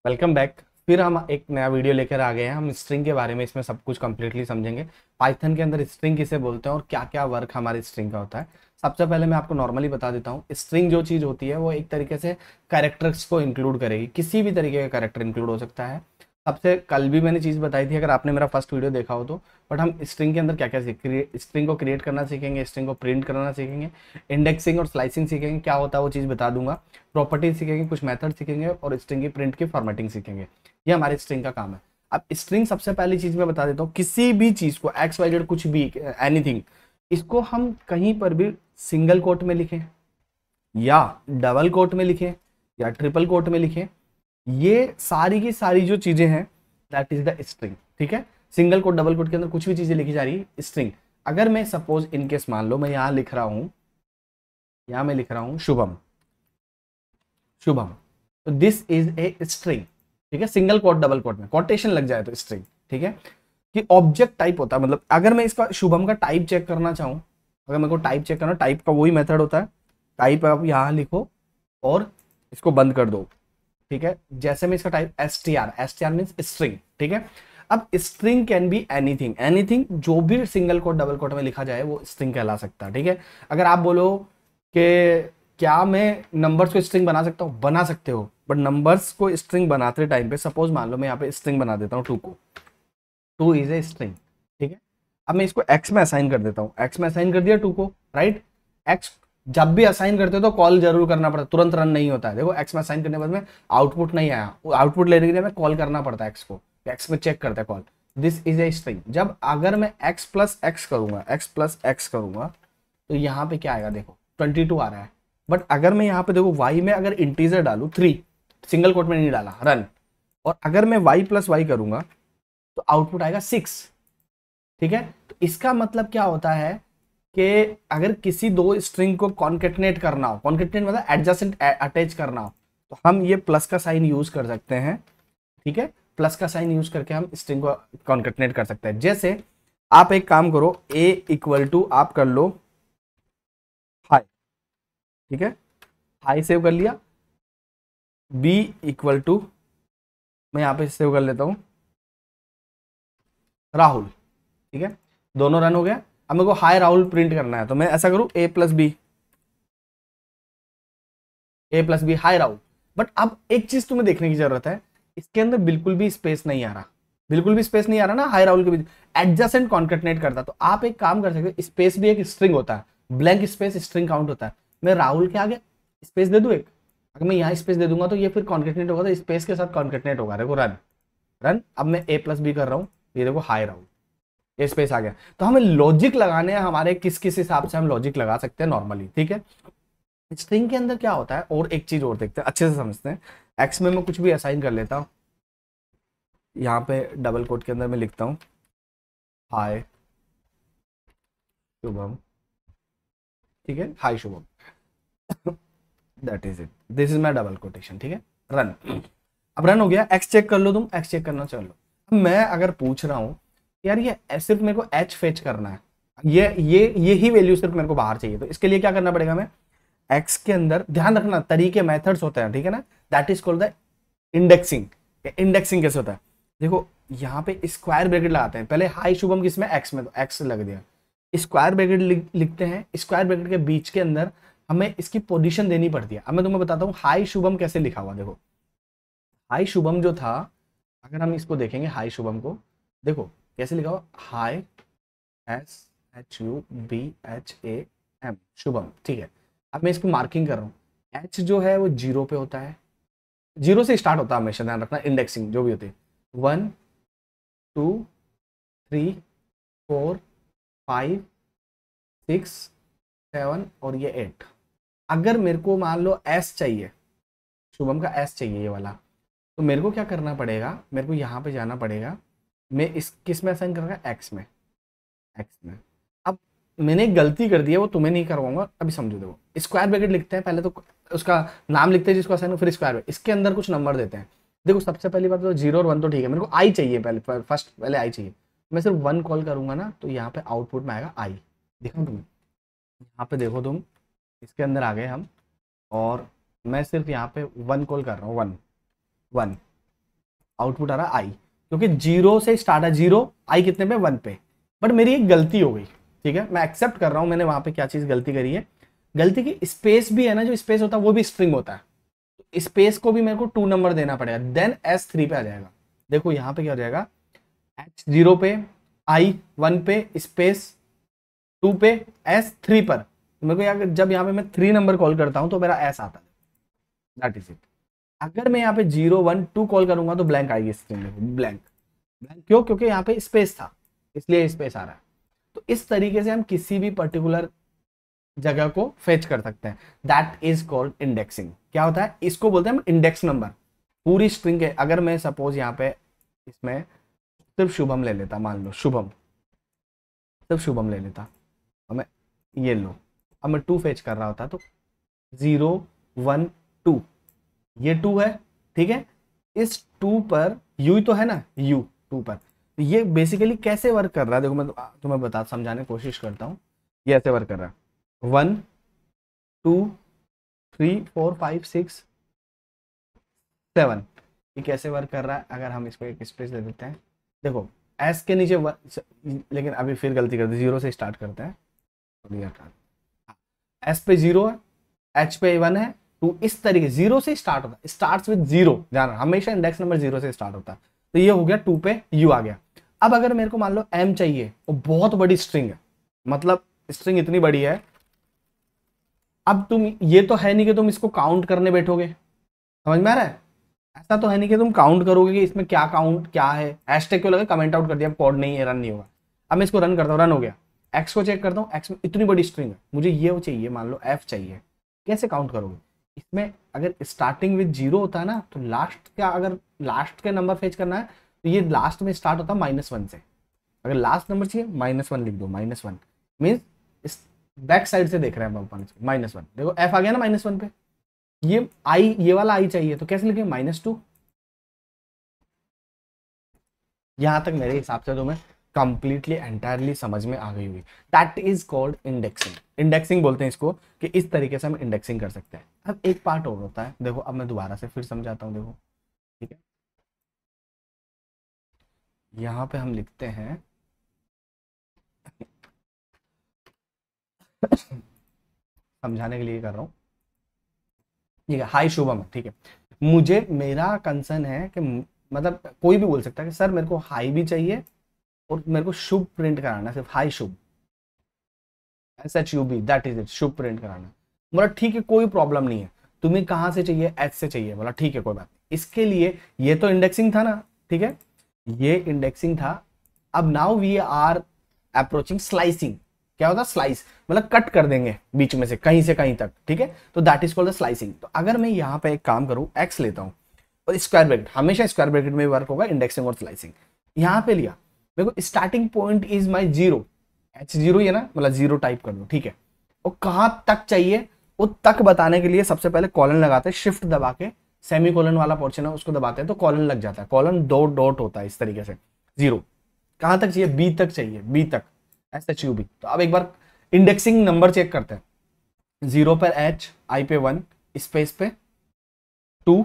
Welcome back. फिर हम एक नया वीडियो लेकर आ गए हैं। हम स्ट्रिंग के बारे में इसमें सब कुछ कंप्लीटली समझेंगे। पाइथन के अंदर स्ट्रिंग किसे बोलते हैं और क्या क्या वर्क हमारे स्ट्रिंग का होता है। सबसे पहले मैं आपको नॉर्मली बता देता हूँ, स्ट्रिंग जो चीज़ होती है वो एक तरीके से कैरेक्टर्स को इंक्लूड करेगी। किसी भी तरीके का कैरेक्टर इंक्लूड हो सकता है। सबसे कल भी मैंने चीज़ बताई थी, अगर आपने मेरा फर्स्ट वीडियो देखा हो तो। बट हम स्ट्रिंग के अंदर क्या क्या स्ट्रिंग को क्रिएट करना सीखेंगे, स्ट्रिंग को प्रिंट करना सीखेंगे, इंडेक्सिंग और स्लाइसिंग सीखेंगे, क्या होता है वो चीज़ बता दूंगा। प्रॉपर्टी सीखेंगे, कुछ मेथड सीखेंगे और स्ट्रिंग की प्रिंट की फॉर्मेटिंग सीखेंगे। ये हमारे स्ट्रिंग का काम है। अब स्ट्रिंग सबसे पहली चीज मैं बता देता हूँ, किसी भी चीज को एक्स वाई जेड कुछ भी एनीथिंग, इसको हम कहीं पर भी सिंगल कोट में लिखें या डबल कोट में लिखें या ट्रिपल कोट में लिखें, ये सारी की सारी जो चीजें हैं दैट इज द स्ट्रिंग। ठीक है, सिंगल कोट डबल कोट के अंदर कुछ भी चीजें लिखी जा रही है स्ट्रिंग। अगर मैं सपोज इनकेस मान लो मैं यहां लिख रहा हूं, यहां मैं लिख रहा हूं शुभम, शुभम, तो दिस इज ए स्ट्रिंग। ठीक है, सिंगल कोट डबल कोट में कोटेशन लग जाए तो स्ट्रिंग। ठीक है, कि ऑब्जेक्ट टाइप होता है, मतलब अगर मैं इसका शुभम का टाइप चेक करना चाहूं, अगर मेरे को टाइप चेक करना, टाइप का वही मेथड होता है, टाइप आप यहां लिखो और इसको बंद कर दो। ठीक है, जैसे मैं इसका type str, str means string. ठीक है, अब string can be anything, anything जो भी सिंगल कोट डबल कोट में लिखा जाए वो स्ट्रिंग कहला सकता है। ठीक है, अगर आप बोलो कि क्या मैं नंबर्स को स्ट्रिंग बना सकता हूँ, बना सकते हो, बट नंबर्स को स्ट्रिंग बनाते टाइम पे सपोज मान लो मैं यहाँ पे स्ट्रिंग बना देता हूँ 2 को, 2 इज ए स्ट्रिंग। ठीक है, अब मैं इसको x में असाइन कर देता हूँ, x में असाइन कर दिया 2 को, राइट। x जब भी असाइन करते हो तो कॉल जरूर करना पड़ता है, तुरंत रन नहीं होता है। देखो x में असाइन करने के बाद में आउटपुट नहीं आया, आउटपुट लेने के लिए मैं कॉल करना पड़ता है x को, x में चेक करता है call, this is a string. जब अगर मैं x प्लस एक्स करूंगा, x प्लस एक्स करूंगा, तो यहाँ पे क्या आएगा, देखो 22 आ रहा है। बट अगर मैं यहाँ पे देखो y में अगर इंटीजर डालू 3, सिंगल कोट में नहीं डाला, रन, और अगर मैं y प्लस वाई करूंगा तो आउटपुट आएगा 6। ठीक है, तो इसका मतलब क्या होता है कि अगर किसी दो स्ट्रिंग को कॉन्केटनेट करना हो, कॉन्केटनेट मतलब एडजेसेंट अटैच करना हो, तो हम ये प्लस का साइन यूज कर सकते हैं। ठीक है, प्लस का साइन यूज करके हम स्ट्रिंग को कॉन्केटनेट कर सकते हैं। जैसे आप एक काम करो, a इक्वल टू आप कर लो हाई। ठीक है, हाई सेव कर लिया, b इक्वल टू मैं यहां पे सेव कर लेता हूं राहुल। ठीक है, दोनों रन हो गया। अब मेरे को हाई राहुल प्रिंट करना है, तो मैं ऐसा करूं a plus B, A plus B hi Rahul. But अब एक चीज तुम्हें देखने की जरूरत है, इसके अंदर बिल्कुल भी स्पेस नहीं आ रहा, बिल्कुल भी स्पेस नहीं आ रहा ना हाई राहुल के बीच, एडजेसेंट कॉन्केटनेट करता। तो आप एक काम कर सकते हो, स्पेस भी एक स्ट्रिंग होता है, ब्लैंक स्पेस स्ट्रिंग काउंट होता है। मैं राहुल के आगे स्पेस दे दूं एक, अगर मैं यहाँ स्पेस दे दूंगा तो ये फिर कॉन्केटनेट होगा, तो स्पेस के साथ कॉन्केटनेट होगा। देखो रन, रन, अब मैं ए प्लस बी कर रहा हूँ, ये देखो हाई राहुल, ये स्पेस आ गया। तो हमें लॉजिक लगाने हैं हमारे, किस किस हिसाब से हम लॉजिक लगा सकते हैं नॉर्मली। ठीक है, स्ट्रिंग के अंदर क्या होता है, और एक चीज और देखते हैं, अच्छे से समझते हैं। एक्स में मैं कुछ भी असाइन कर लेता हूँ, यहाँ पे डबल कोट के अंदर मैं लिखता हूँ हाय शुभम। ठीक है, hi Shubham, that is it, this is my double quotation. ठीक है, रन, अब रन हो गया। एक्स चेक कर लो, तुम एक्स चेक करना चलो। मैं अगर पूछ रहा हूँ यार ये सिर्फ मेरे को एच फेच करना है, ये ही वैल्यू सिर्फ मेरे को बाहर चाहिए, तो इसके लिए क्या करना पड़ेगा, मैं एक्स के अंदर, ध्यान रखना तरीके मेथड्स होते हैं, ठीक है ना, that is called the indexing. Indexing कैसे होता है, देखो यहाँ पे स्क्वायर ब्रैकेट लगाते हैं, पहले हाई शुभम किसमें, एक्स में, तो एक्स लग दिया, स्क्वायर ब्रैकेट लिखते हैं, स्क्वायर ब्रैकेट के बीच के अंदर हमें इसकी पोजीशन देनी पड़ती है। अब मैं तुम्हें बताता हूँ हाई शुभम कैसे लिखा हुआ। देखो हाई शुभम जो था, अगर हम इसको देखेंगे हाई शुभम को, देखो कैसे लिखा हुआ, हाई SHUBHAM शुभम। ठीक है, अब मैं इसको मार्किंग कर रहा हूँ, एच जो है वो 0 पे होता है, 0 से स्टार्ट होता है हमेशा, ध्यान रखना, इंडेक्सिंग जो भी होती है 1 2 3 4 5 6 7 और ये 8। अगर मेरे को मान लो एस चाहिए, शुभम का एस चाहिए ये वाला, तो मेरे को क्या करना पड़ेगा, मेरे को यहाँ पे जाना पड़ेगा, मैं इस किस में असाइन करूँगा, एक्स में, एक्स में। अब मैंने एक गलती कर दी है, वो तुम्हें नहीं करवाऊंगा, अभी समझो। देखो स्क्वायर ब्रैकेट लिखते हैं, पहले तो उसका नाम लिखते हैं जिसको असाइन, फिर स्क्वायर ब्रैकेट, इसके अंदर कुछ नंबर देते हैं। देखो सबसे पहली बात तो 0 और 1 तो ठीक है, मेरे को आई चाहिए, पहले फर्स्ट पहले आई चाहिए। मैं सिर्फ 1 कॉल करूंगा ना, तो यहाँ पे आउटपुट में आएगा आई। देखो तुम यहाँ पे, देखो तुम, इसके अंदर आ गए हम, और मैं सिर्फ यहाँ पे 1 कॉल कर रहा हूँ, 1 1, आउटपुट आ रहा आई, क्योंकि जीरो से स्टार्ट है, जीरो आई कितने पे 1 पे। बट मेरी एक गलती हो गई, ठीक है, मैं एक्सेप्ट कर रहा हूं मैंने वहां पे क्या चीज गलती करी है। गलती की स्पेस भी है ना, जो स्पेस होता है वो भी स्ट्रिंग होता है, स्पेस को भी मेरे को 2 नंबर देना पड़ेगा, देन S3 पे आ जाएगा। देखो यहाँ पे क्या हो जाएगा, H0 पे, I1 पे, स्पेस 2 पे, S3 पर। तो मेरे को जब यहाँ पे मैं 3 नंबर कॉल करता हूँ तो मेरा S आता है, दैट इज इट। अगर मैं यहाँ पे 0 1 2 कॉल करूंगा तो ब्लैंक आएगी स्क्रीन, देखो ब्लैंक। ब्लैंक क्यों? क्योंकि यहाँ पे स्पेस था, इसलिए स्पेस आ रहा है। तो इस तरीके से हम किसी भी पर्टिकुलर जगह को फेच कर सकते हैं, दैट इज कॉल्ड इंडेक्सिंग। क्या होता है, इसको बोलते हैं हम इंडेक्स नंबर। पूरी स्ट्रिंग है, अगर मैं सपोज यहाँ पे इसमें सिर्फ शुभम ले लेता, मान लो शुभम, सिर्फ शुभम ले लेता, और मैं ये लो, अब मैं 2 फेच कर रहा होता तो 0 1 2, ये 2 है, ठीक है। इस 2 पर यू तो है ना, यू 2 पर, तो ये बेसिकली कैसे वर्क कर रहा है, देखो मैं तुम्हें बता समझाने की कोशिश करता हूँ। ये ऐसे वर्क कर रहा है, 1 2 3 4 5 6 7, ये कैसे वर्क कर रहा है। अगर हम इसको एक स्पेस दे देते हैं, देखो एस के नीचे लेकिन अभी फिर गलती करते, 0 से स्टार्ट करते हैं, एस पे 0 है, एच पे 1 है, 2, इस तरीके 0 से स्टार्ट होता है, स्टार्ट्स विद 0, जाना हमेशा इंडेक्स नंबर 0 से स्टार्ट होता है। तो ये हो गया 2 पे यू आ गया। अब अगर मेरे को मान लो एम चाहिए, और बहुत बड़ी स्ट्रिंग है, मतलब स्ट्रिंग इतनी बड़ी है, अब तुम ये तो है नहीं कि तुम इसको काउंट करने बैठोगे, समझ में आ रहा है, ऐसा तो है नहीं कि तुम काउंट करोगे कि इसमें क्या काउंट क्या है, हैशटैग क्यों लगा, कमेंट आउट कर दिया, कोड नहीं है, रन नहीं होगा। अब मैं इसको रन करता हूँ, रन हो गया। एक्स को चेक करता हूँ, एक्स में इतनी बड़ी स्ट्रिंग है, मुझे ये चाहिए, मान लो एफ चाहिए, कैसे काउंट करोगे। इसमें अगर स्टार्टिंग विद 0 होता है ना, तो लास्ट का, अगर लास्ट के नंबर फेच करना है तो ये लास्ट में स्टार्ट होता है -1 से। अगर लास्ट नंबर चाहिए -1 लिख दो, -1 मीन्स बैक साइड से देख रहे हैं हम -1, देखो एफ आ गया ना -1 पे। ये आई, ये वाला आई चाहिए, तो कैसे लिखेंगे, -2। यहां तक मेरे हिसाब से तुम्हें कंप्लीटली एंटायरली समझ में आ गई हुई, that is called indexing. Indexing बोलते हैं इसको, कि इस तरीके से हम इंडेक्सिंग कर सकते हैं। अब एक पार्ट और होता है, देखो अब मैं दोबारा से फिर समझाता हूँ, देखो ठीक है। यहां पे हम लिखते हैं समझाने के लिए कर रहा हूँ, ठीक है, हाई शुभम, ठीक है। मुझे, मेरा कंसर्न है कि मतलब कोई भी बोल सकता है कि सर मेरे को हाई भी चाहिए और मेरे को शुभ प्रिंट कराना है, सिर्फ high Shubh, SHUB, that is it, Shubh print कराना। बोला ठीक है, कोई प्रॉब्लम नहीं है, तुम्हें कहां से चाहिए, एच से चाहिए। बोला ठीक है, कोई बात नहीं। इसके लिए ये तो इंडेक्सिंग था ना, ठीक है, ये इंडेक्सिंग था। अब now we are approaching slicing. क्या होता है, स्लाइस मतलब कट कर देंगे बीच में से कहीं तक, ठीक है, तो that is called the slicing. तो अगर मैं यहाँ पे एक काम करूं, एक्स लेता हूं और स्क्वायर ब्रैकेट, हमेशा स्क्वायर ब्रैकेट में वर्क होगा इंडेक्सिंग और स्लाइसिंग। यहाँ पे लिया, देखो starting point is my 0, H0 है ना, मतलब 0 टाइप कर दो, ठीक है। और कहां तक चाहिए, वो तक बताने के लिए सबसे पहले कॉलन लगाते हैं, शिफ्ट दबा के सेमी कॉलन वाला पोर्शन है उसको दबाते हैं तो कॉलन लग जाता है, कॉलन 2 डॉट होता है इस तरीके से। 0 कहां तक चाहिए, बी तक चाहिए, बी तक, SHUB। तो अब एक बार इंडेक्सिंग नंबर चेक करते हैं, 0 पर H, I पे 1, स्पेस पे 2,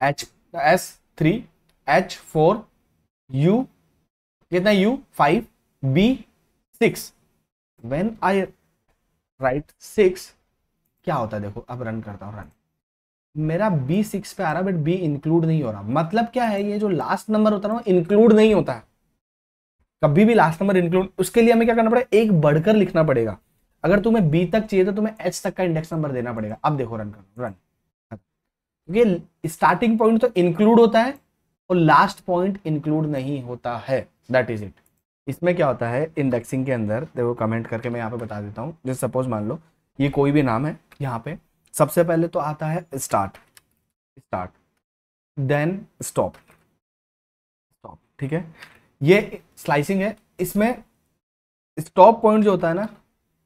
S3, H4, U कितना, U 5, B 6। When I right 6 क्या होता है, देखो अब रन करता हूं, रन, मेरा B 6 पे आ रहा है, बट B इंक्लूड नहीं हो रहा। मतलब क्या है, ये जो लास्ट नंबर होता है ना, इंक्लूड नहीं होता है कभी भी, लास्ट नंबर इंक्लूड। उसके लिए हमें क्या करना पड़ेगा, एक बढ़कर लिखना पड़ेगा। अगर तुम्हें B तक चाहिए तो तुम्हें H तक का इंडेक्स नंबर देना पड़ेगा। अब देखो रन करो, रन, क्योंकि स्टार्टिंग पॉइंट तो इंक्लूड होता है और लास्ट पॉइंट इंक्लूड नहीं होता है, दैट इज इट। इसमें क्या होता है इंडेक्सिंग के अंदर, देखो कमेंट करके मैं यहाँ पे बता देता हूँ। जैसे सपोज मान लो ये कोई भी नाम है, यहाँ पे सबसे पहले तो आता है स्टार्ट, देन स्टॉप, ठीक है, ये स्लाइसिंग है। इसमें स्टॉप पॉइंट जो होता है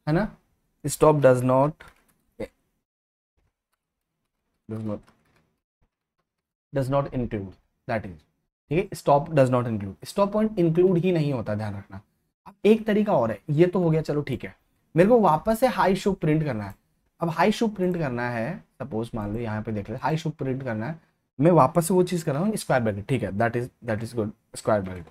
ना, stop does not include, that is, ठीक है, stop does not include, stop point include ही नहीं होता, ध्यान रखना। अब एक तरीका और है, ये तो हो गया, चलो ठीक है, मेरे को वापस से हाई शुभ प्रिंट करना है। अब हाई शुभ प्रिंट करना है, सपोज मान लो यहाँ पे देख ले, हाई शुभ प्रिंट करना है, मैं वापस से वो चीज कर रहा हूँ, स्क्वायर ब्रैकेट, ठीक है, that is good, square bracket.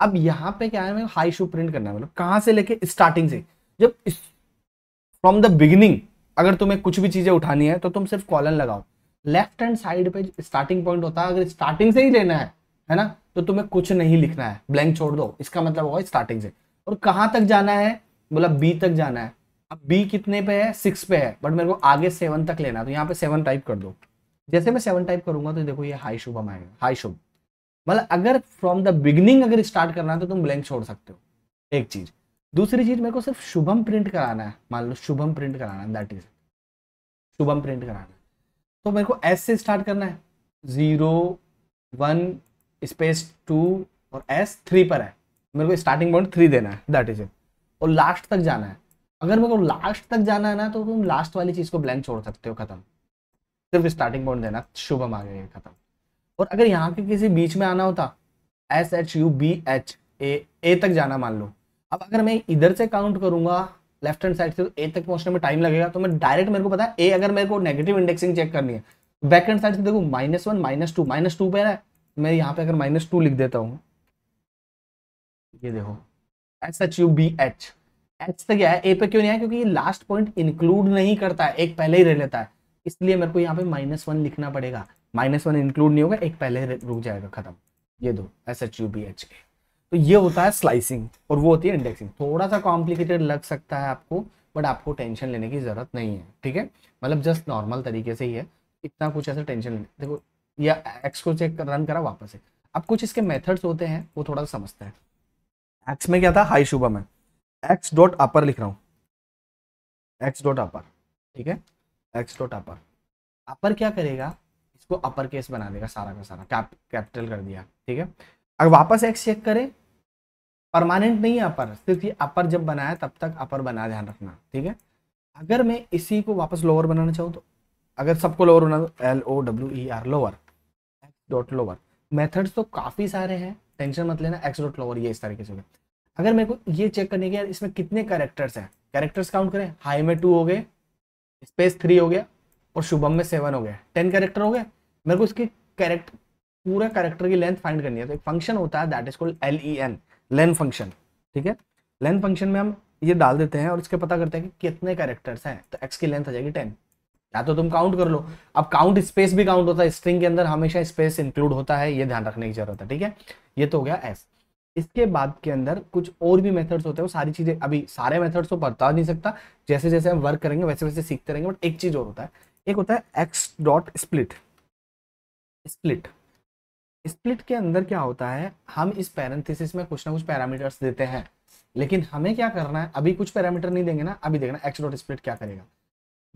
अब यहाँ पे क्या है, मैं हाई शू प्रिंट करना है, मतलब कहाँ से लेके, स्टार्टिंग से, जब फ्रॉम द बिगिनिंग अगर तुम्हें कुछ भी चीजें उठानी है तो तुम सिर्फ कॉलन लगाओ। लेफ्ट हैंड साइड पे स्टार्टिंग पॉइंट होता है, अगर स्टार्टिंग से ही लेना है ना, तो तुम्हें कुछ नहीं लिखना है, ब्लैंक छोड़ दो, इसका मतलब होगा स्टार्टिंग से। और कहां तक जाना है, बोला बी तक जाना है। अब बी कितने पे है, 6 पे है, बट मेरे को आगे 7 तक लेना है, तो यहाँ पे 7 टाइप कर दो। जैसे मैं 7 टाइप करूंगा तो देखो ये हाई शुभम आएगा, हाई शुभ। मतलब अगर फ्रॉम द बिगिनिंग अगर स्टार्ट करना है तो तुम ब्लैंक छोड़ सकते हो, एक चीज। दूसरी चीज, मेरे को सिर्फ शुभम प्रिंट कराना है, मान लो शुभम प्रिंट कराना है, दैट इज शुभम प्रिंट कराना है। तो मेरे को एस से स्टार्ट करना है, 0 1 स्पेस 2 और एस 3 पर है, मेरे को स्टार्टिंग पॉइंट 3 देना है, दैट इज इट। और लास्ट तक जाना है, अगर मेरे को लास्ट तक जाना है ना तो तुम लास्ट वाली चीज को ब्लैंक छोड़ सकते हो, खत्म। सिर्फ स्टार्टिंग पॉइंट देना, शुभम आ गया, खत्म। और अगर यहाँ के किसी बीच में आना होता, SHUBH, ए तक जाना मान लो। अब अगर मैं इधर से काउंट करूंगा लेफ्ट हैंड साइड से, तो ए तक पहुंचने में टाइम लगेगा, तो मैं डायरेक्ट, मेरे को पता है ए, अगर मेरे को नेगेटिव इंडेक्सिंग चेक करनी है, बैक हैंड साइड से देखो -1 -2 पे है, मैं यहाँ पे अगर -2 लिख देता हूँ, ये देखो SHUBH, एच तक गया है, ए पे क्यों नहीं आया, क्योंकि ये लास्ट पॉइंट इंक्लूड नहीं करता है, एक पहले ही रह लेता है, इसलिए मेरे को यहाँ पे -1 लिखना पड़ेगा। -1 इंक्लूड नहीं होगा, एक पहले रुक जाएगा, खत्म। ये दो SHUBH के। तो ये होता है स्लाइसिंग और वो होती है इंडेक्सिंग। थोड़ा सा कॉम्प्लिकेटेड लग सकता है आपको, बट आपको टेंशन लेने की जरूरत नहीं है, ठीक है। मतलब जस्ट नॉर्मल तरीके से ही है, इतना कुछ ऐसा टेंशन नहीं। देखो या एक्स को चेक रन करा वापस से। अब कुछ इसके मेथड्स होते हैं, वो थोड़ा सा समझते हैं। एक्स में क्या था, हाई शुभम है, एक्स डॉट अपर लिख रहा हूँ, एक्स डॉट अपर, ठीक है, एक्स डॉट अपर। अपर क्या करेगा, इसको अपर केस बना देगा, सारा का सारा कैपिटल कर दिया, ठीक है। अगर वापस एक्स चेक करें, परमानेंट नहीं है अपर, सिर्फ ये अपर जब बनाया तब तक अपर बना, ध्यान रखना, ठीक है। अगर मैं इसी को वापस लोअर बनाना चाहूँ, तो अगर सबको लोअर बना दो, LOWER, lower, x dot lower. Methods तो काफी सारे हैं, टेंशन मत लेना, एक्स डॉट लोअर ये इस तरीके से। अगर मेरे को ये चेक करने के यार इसमें कितने कैरेक्टर्स हैं, कैरेक्टर्स काउंट करें, हाई में 2 हो गए, स्पेस 3 हो गया, और शुभम में 7 हो गया, 10 कैरेक्टर हो गए। मेरे को इसकी कैरेक्टर, पूरा कैरेक्टर की लेंथ फाइंड करनी है, तो एक फंक्शन होता है that is called LEN, len function, ठीक है। लेन फंक्शन में हम ये डाल देते हैं और इसके पता करते हैं कि कितने कैरेक्टर्स हैं, तो एक्स की लेंथ आ जाएगी 10। या तो तुम काउंट कर लो, अब काउंट स्पेस भी काउंट होता है, स्ट्रिंग के अंदर हमेशा स्पेस इंक्लूड होता है, ये ध्यान रखने की जरूरत है, ठीक है। ये तो हो गया एस। इसके बाद के अंदर कुछ और भी मेथड्स होते हैं, वो सारी चीजें अभी सारे मेथड्स तो बता नहीं सकता, जैसे जैसे हम वर्क करेंगे वैसे वैसे सीखते रहेंगे। बट एक चीज और होता है, एक होता है x dot split. Split, split के अंदर क्या होता है, हम इस पैरेंथेसिस में कुछ ना कुछ पैरामीटर्स देते हैं, लेकिन हमें क्या करना है, अभी कुछ पैरामीटर नहीं देंगे ना, अभी देखना एक्स डॉट स्प्लिट क्या करेगा,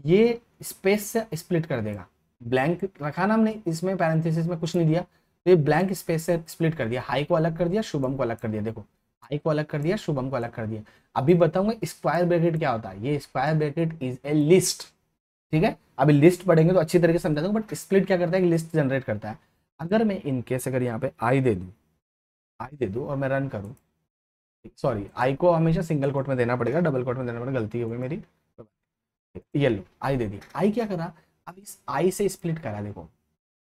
ये स्पेस से स्प्लिट कर देगा। ब्लैंक रखा ना हमने, इसमें पैरेंथेसिस में कुछ नहीं दिया, तो ये ब्लैंक स्पेस से स्प्लिट कर दिया, हाई को अलग कर दिया, शुभम को अलग कर दिया, देखो हाई को अलग कर दिया, शुभम को अलग कर दिया। अभी बताऊंगा स्क्वायर ब्रैकेट क्या होता है, ये square bracket is a list, ठीक है। अभी लिस्ट पढ़ेंगे तो अच्छी तरीके से समझा दूंगा, बट स्प्लिट क्या करता है, लिस्ट जनरेट करता है। अगर मैं इनकेस अगर यहाँ पे आई दे दूँ, आई दे दूँ और मैं रन करूँ, सॉरी आई को हमेशा सिंगल कोट में देना पड़ेगा, डबल कोट में देना पड़ेगा, गलती हो गई मेरी। ये लो आई दे दी, आई क्या करा, अब इस आई से स्प्लिट करा, देखो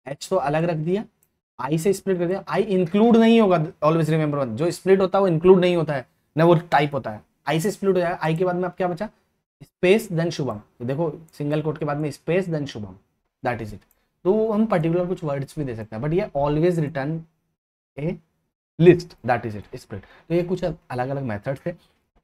एच तो अलग रख दिया, आई से स्प्लिट कर दिया। आई इंक्लूड नहीं होगा, ऑलवेज रिमेंबर वन, जो स्प्लिट होता है वो इंक्लूड नहीं होता है ना, वो टाइप होता है। आई से स्प्लिट हो जाएगा, आई के बाद में अब क्या बचा, स्पेस देन शुभम, देखो सिंगल कोट के बाद में space then Shubham, that is it. तो हम पर्टिकुलर कुछ वर्ड्स भी दे सकते हैं, बट ये always return A list, that is it, split. तो ये कुछ अलग अलग मेथड्स थे।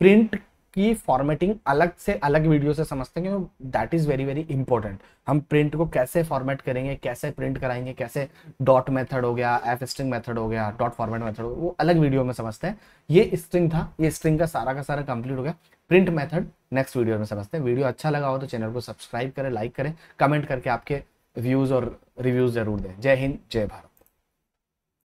प्रिंट की फॉर्मेटिंग अलग से अलग वीडियो से समझते हैं, क्योंकि that is very very important. हम प्रिंट को कैसे फॉर्मेट करेंगे, कैसे प्रिंट कराएंगे, कैसे डॉट मेथड हो गया, एफ स्ट्रिंग मेथड हो गया, डॉट फॉर्मेट मेथड हो गया, वो अलग वीडियो में समझते हैं। ये स्ट्रिंग था, ये स्ट्रिंग का सारा कंप्लीट हो गया। प्रिंट मेथड नेक्स्ट वीडियो में समझते हैं। वीडियो अच्छा लगा हो तो चैनल को सब्सक्राइब करें, लाइक करें, कमेंट करके आपके व्यूज और रिव्यूज जरूर दें। जय हिंद, जय भारत।